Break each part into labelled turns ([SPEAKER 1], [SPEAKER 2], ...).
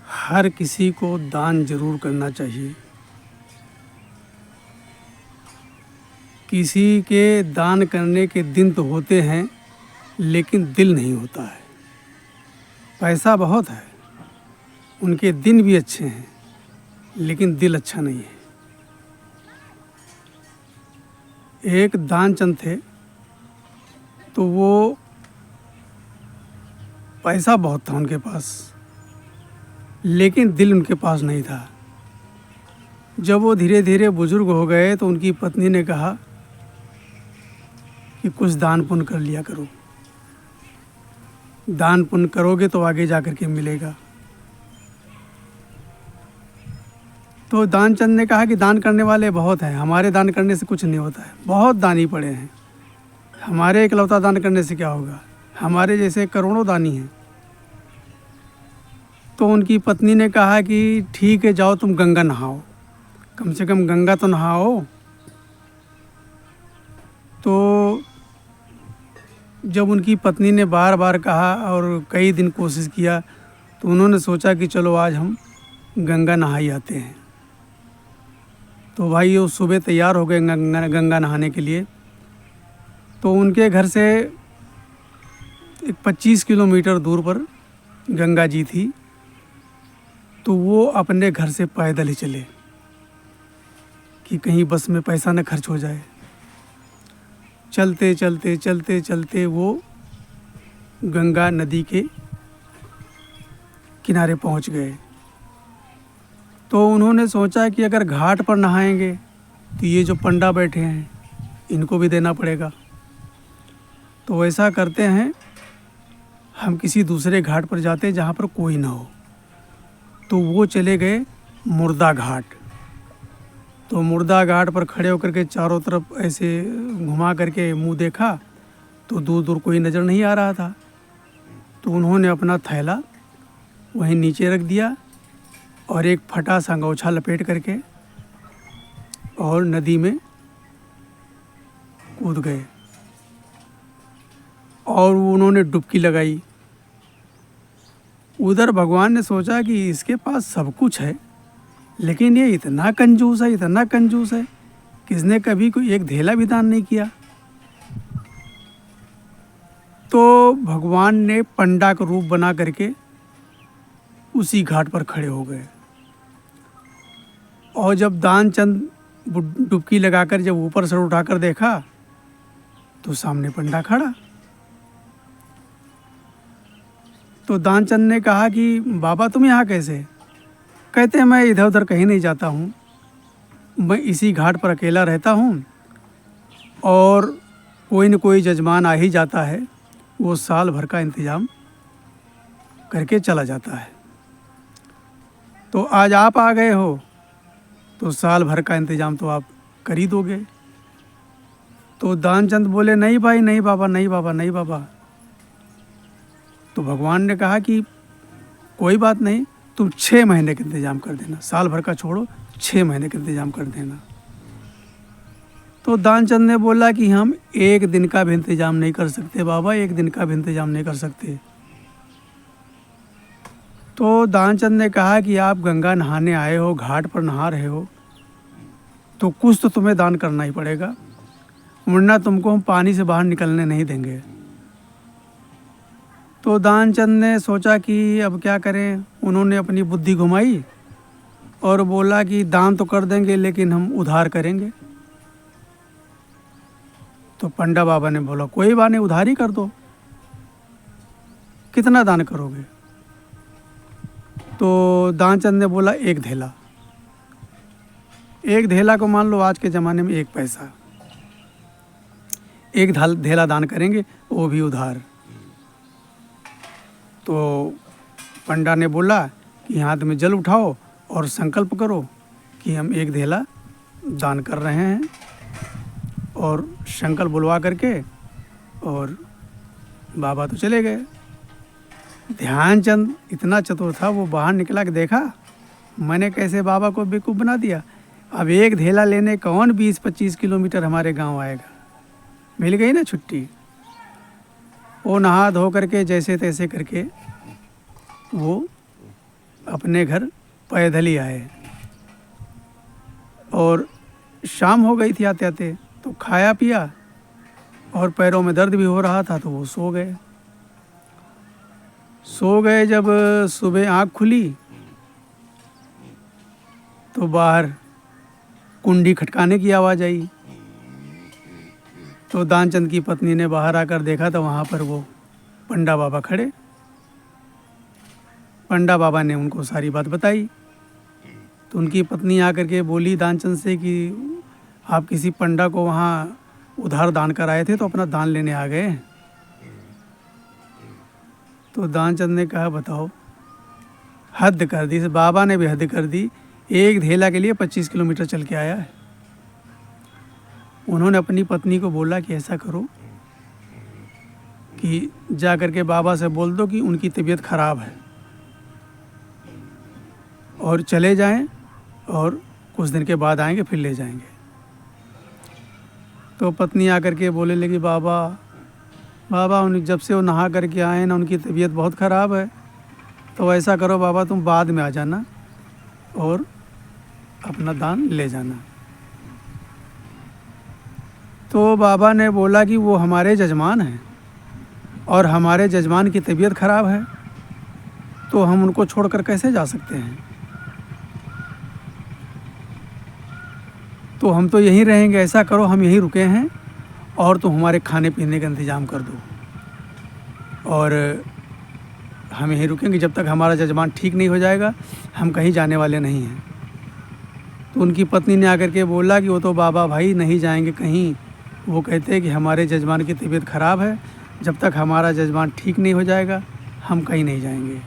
[SPEAKER 1] हर किसी को दान जरूर करना चाहिए। किसी के दान करने के दिन तो होते हैं, लेकिन दिल नहीं होता है। पैसा बहुत है, उनके दिन भी अच्छे हैं, लेकिन दिल अच्छा नहीं है। एक दानचंद थे, तो वो पैसा बहुत था उनके पास, लेकिन दिल उनके पास नहीं था। जब वो धीरे धीरे बुजुर्ग हो गए तो उनकी पत्नी ने कहा कि कुछ दान पुण्य कर लिया करो। दान पुण्य करोगे तो आगे जा कर के मिलेगा। तो दानचंद ने कहा कि दान करने वाले बहुत हैं, हमारे दान करने से कुछ नहीं होता है। बहुत दानी पड़े हैं, हमारे इकलौता दान करने से क्या होगा, हमारे जैसे करोड़ों दानी हैं। तो उनकी पत्नी ने कहा कि ठीक है, जाओ तुम गंगा नहाओ, कम से कम गंगा तो नहाओ। तो जब उनकी पत्नी ने बार बार कहा और कई दिन कोशिश किया, तो उन्होंने सोचा कि चलो आज हम गंगा नहा ही आते हैं। तो भाई वो सुबह तैयार हो गए गंगा नहाने के लिए। तो उनके घर से एक 25 किलोमीटर दूर पर गंगा जी थी। तो वो अपने घर से पैदल ही चले कि कहीं बस में पैसा न खर्च हो जाए। चलते चलते चलते चलते वो गंगा नदी के किनारे पहुंच गए। तो उन्होंने सोचा कि अगर घाट पर नहाएंगे तो ये जो पंडा बैठे हैं इनको भी देना पड़ेगा। तो ऐसा करते हैं, हम किसी दूसरे घाट पर जाते हैं जहाँ पर कोई ना हो। तो वो चले गए मुर्दा घाट। तो मुर्दा घाट पर खड़े होकर के चारों तरफ ऐसे घुमा करके मुंह देखा, तो दूर दूर कोई नज़र नहीं आ रहा था। तो उन्होंने अपना थैला वहीं नीचे रख दिया और एक फटा सा अंगोछा लपेट करके और नदी में कूद गए और उन्होंने डुबकी लगाई। उधर भगवान ने सोचा कि इसके पास सब कुछ है, लेकिन ये इतना कंजूस है, इतना कंजूस है कि इसने कभी कोई एक धेला भी दान नहीं किया। तो भगवान ने पंडा का रूप बना करके उसी घाट पर खड़े हो गए। और जब दानचंद डुबकी लगाकर जब ऊपर सर उठाकर देखा, तो सामने पंडा खड़ा। तो दानचंद ने कहा कि बाबा तुम यहाँ कैसे? कहते हैं मैं इधर उधर कहीं नहीं जाता हूँ, मैं इसी घाट पर अकेला रहता हूँ और कोई न कोई जजमान आ ही जाता है, वो साल भर का इंतज़ाम करके चला जाता है। तो आज आप आ गए हो तो साल भर का इंतज़ाम तो आप कर ही दोगे। तो दानचंद बोले नहीं भाई, नहीं बाबा, नहीं बाबा, नहीं बाबा। तो भगवान ने कहा कि कोई बात नहीं, तुम 6 महीने का इंतज़ाम कर देना, साल भर का छोड़ो, 6 महीने का इंतज़ाम कर देना। तो दानचंद ने बोला कि हम 1 दिन का भी इंतज़ाम नहीं कर सकते बाबा, 1 दिन का भी इंतज़ाम नहीं कर सकते। तो दानचंद ने कहा कि आप गंगा नहाने आए हो, घाट पर नहा रहे हो, तो कुछ तो तुम्हें दान करना ही पड़ेगा, वरना तुमको हम पानी से बाहर निकलने नहीं देंगे। तो दानचंद ने सोचा कि अब क्या करें। उन्होंने अपनी बुद्धि घुमाई और बोला कि दान तो कर देंगे, लेकिन हम उधार करेंगे। तो पंडा बाबा ने बोला कोई बात नहीं, उधार ही कर दो, कितना दान करोगे? तो दानचंद ने बोला 1 धेला। 1 धेला को मान लो आज के ज़माने में 1 पैसा। 1 धेला दान करेंगे, वो भी उधार। तो पंडा ने बोला कि हाथ में जल उठाओ और संकल्प करो कि हम 1 धेला दान कर रहे हैं। और संकल्प बुलवा करके और बाबा तो चले गए। ध्यानचंद इतना चतुर था, वो बाहर निकला कि देखा मैंने कैसे बाबा को बेवकूफ़ बना दिया। अब 1 धेला लेने कौन 20-25 किलोमीटर हमारे गांव आएगा। मिल गई ना छुट्टी। वो नहा धो करके जैसे तैसे करके वो अपने घर पैदल ही आए और शाम हो गई थी आते आते, तो खाया पिया और पैरों में दर्द भी हो रहा था तो वो सो गए। जब सुबह आँख खुली तो बाहर कुंडी खटकाने की आवाज़ आई। तो दानचंद की पत्नी ने बाहर आकर देखा तो वहाँ पर वो पंडा बाबा खड़े। पंडा बाबा ने उनको सारी बात बताई। तो उनकी पत्नी आकर के बोली दानचंद से कि आप किसी पंडा को वहाँ उधार दान कराए थे तो अपना दान लेने आ गए। तो दानचंद ने कहा बताओ, हद कर दी। इस बाबा ने भी हद कर दी। एक धेला के लिए 25 किलोमीटर चल के आया है। उन्होंने अपनी पत्नी को बोला कि ऐसा करो कि जा कर के बाबा से बोल दो कि उनकी तबीयत ख़राब है और चले जाएं और कुछ दिन के बाद आएंगे फिर ले जाएंगे। तो पत्नी आकर के बोले लगी बाबा उन जब से वो नहा करके आए ना उनकी तबीयत बहुत ख़राब है, तो ऐसा करो बाबा तुम बाद में आ जाना और अपना दान ले जाना। तो बाबा ने बोला कि वो हमारे जजमान हैं और हमारे जजमान की तबीयत ख़राब है तो हम उनको छोड़कर कैसे जा सकते हैं। तो हम तो यहीं रहेंगे, ऐसा करो हम यहीं रुके हैं और तुम हमारे खाने पीने का इंतज़ाम कर दो और हम यहीं रुकेंगे जब तक हमारा जजमान ठीक नहीं हो जाएगा, हम कहीं जाने वाले नहीं हैं। तो उनकी पत्नी ने आकर के बोला कि वो तो बाबा भाई नहीं जाएंगे कहीं, वो कहते हैं कि हमारे जजमान की तबीयत ख़राब है, जब तक हमारा जजमान ठीक नहीं हो जाएगा हम कहीं नहीं जाएंगे।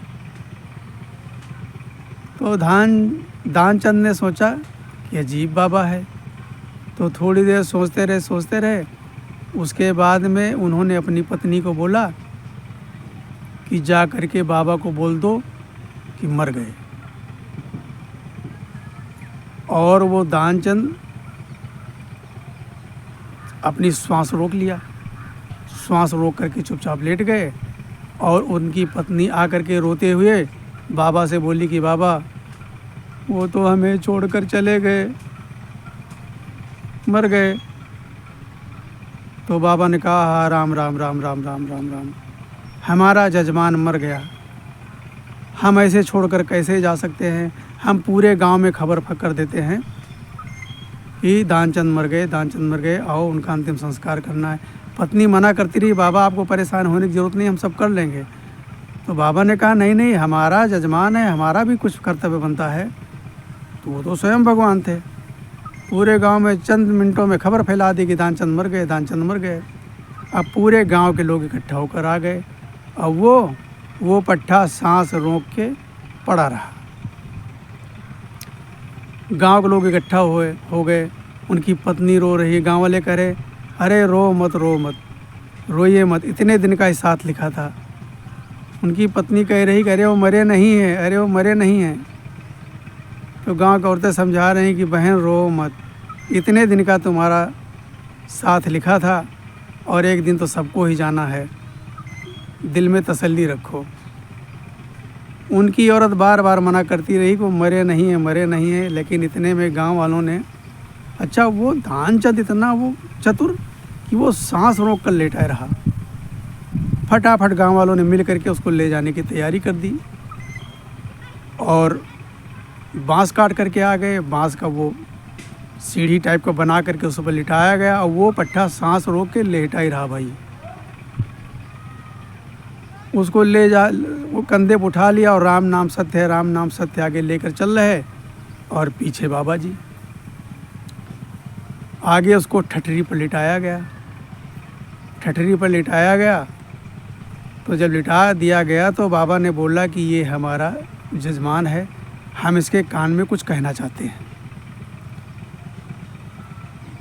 [SPEAKER 1] तो दानचंद ने सोचा कि अजीब बाबा है। तो थोड़ी देर सोचते रहे। उसके बाद में उन्होंने अपनी पत्नी को बोला कि जा करके बाबा को बोल दो कि मर गए। और वो दानचंद अपनी श्वास रोक लिया, श्वास रोक करके चुपचाप लेट गए। और उनकी पत्नी आकर के रोते हुए बाबा से बोली कि बाबा वो तो हमें छोड़कर चले गए, मर गए। तो बाबा ने कहा हाँ राम राम राम राम राम राम राम, हमारा जजमान मर गया, हम ऐसे छोड़कर कैसे जा सकते हैं। हम पूरे गांव में खबर कर देते हैं कि दानचंद मर गए, आओ उनका अंतिम संस्कार करना है। पत्नी मना करती रही, बाबा आपको परेशान होने की ज़रूरत नहीं, हम सब कर लेंगे। तो बाबा ने कहा नहीं हमारा जजमान है, हमारा भी कुछ कर्तव्य बनता है। तो वो तो स्वयं भगवान थे। पूरे गांव में चंद मिनटों में खबर फैला दी कि दानचंद मर गए। अब पूरे गांव के लोग इकट्ठा होकर आ गए। अब वो पट्ठा सांस रोक के पड़ा रहा। गांव के लोग इकट्ठा हो गए। उनकी पत्नी रो रही, गांव वाले कह रहे अरे रो मत, रोइए मत, इतने दिन का साथ लिखा था। उनकी पत्नी कह रही कि अरे वो मरे नहीं हैं। तो गांव की औरतें समझा रही कि बहन रो मत, इतने दिन का तुम्हारा साथ लिखा था और एक दिन तो सबको ही जाना है, दिल में तसल्ली रखो। उनकी औरत बार बार मना करती रही कि वो मरे नहीं हैं, लेकिन इतने में गांव वालों ने, अच्छा वो दानचंद इतना वो चतुर कि वो सांस रोक कर लेटा रहा। फटाफट गांव वालों ने मिल करके उसको ले जाने की तैयारी कर दी और बांस काट करके आ गए। बांस का वो सीढ़ी टाइप का बना करके उस पर लिटाया गया और वो पट्ठा सांस रोक के लेटा ही रहा भाई। उसको वो कंधे पर उठा लिया और राम नाम सत्य आगे लेकर चल रहे और पीछे बाबा जी। आगे उसको ठठरी पर लिटाया गया। तो जब लिटा दिया गया तो बाबा ने बोला कि ये हमारा जजमान है, हम इसके कान में कुछ कहना चाहते हैं।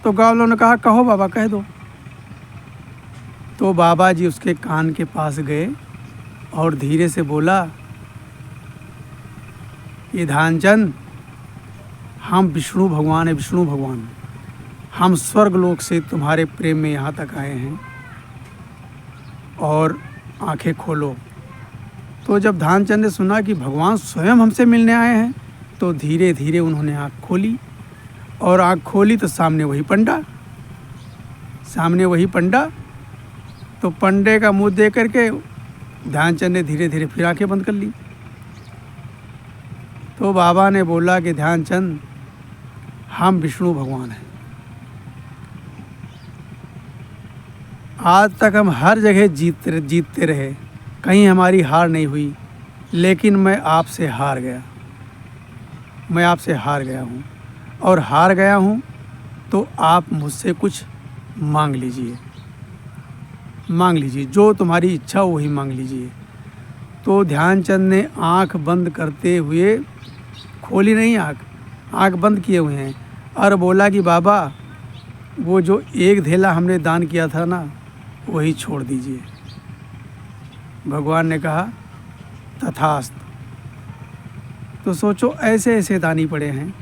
[SPEAKER 1] तो गाँव वालों ने कहा कहो बाबा, कह दो। तो बाबा जी उसके कान के पास गए और धीरे से बोला ये दानचंद, हम विष्णु भगवान, हम स्वर्ग लोक से तुम्हारे प्रेम में यहाँ तक आए हैं और आंखें खोलो। तो जब ध्यानचंद ने सुना कि भगवान स्वयं हमसे मिलने आए हैं तो धीरे धीरे उन्होंने आँख खोली, और आँख खोली तो सामने वही पंडा। तो पंडे का मुंह देख करके ध्यानचंद ने धीरे धीरे फिर आंखें बंद कर ली। तो बाबा ने बोला कि ध्यानचंद, हम विष्णु भगवान हैं। आज तक हम हर जगह जीतते रहे, कहीं हमारी हार नहीं हुई, लेकिन मैं आपसे हार गया हूँ, और हार गया हूँ तो आप मुझसे कुछ मांग लीजिए, जो तुम्हारी इच्छा हो वही मांग लीजिए। तो ध्यानचंद ने आंख बंद करते हुए, खोली नहीं आंख बंद किए हुए हैं, और बोला कि बाबा, वो जो एक धेला हमने दान किया था ना, वही छोड़ दीजिए। भगवान ने कहा तथास्तु। तो सोचो, ऐसे दानी पड़े हैं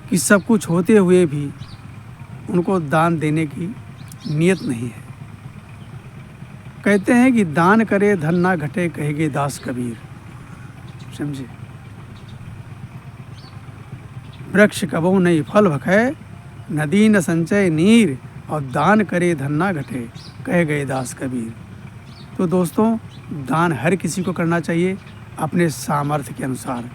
[SPEAKER 1] कि सब कुछ होते हुए भी उनको दान देने की नियत नहीं है। कहते हैं कि दान करे धन ना घटे, कहेगे दास कबीर। समझे? वृक्ष कबहु नहीं फल भखै, नदी न संचय नीर, और दान करे धन ना घटे, कह गए दास कबीर। तो दोस्तों, दान हर किसी को करना चाहिए अपने सामर्थ्य के अनुसार।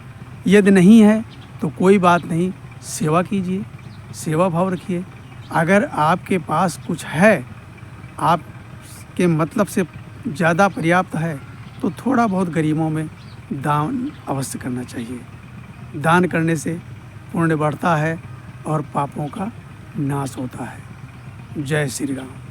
[SPEAKER 1] यदि नहीं है तो कोई बात नहीं, सेवा कीजिए, सेवा भाव रखिए। अगर आपके पास कुछ है, आपके मतलब से ज़्यादा पर्याप्त है, तो थोड़ा बहुत गरीबों में दान अवश्य करना चाहिए। दान करने से पुण्य बढ़ता है और पापों का नाश होता है। जय श्री राम।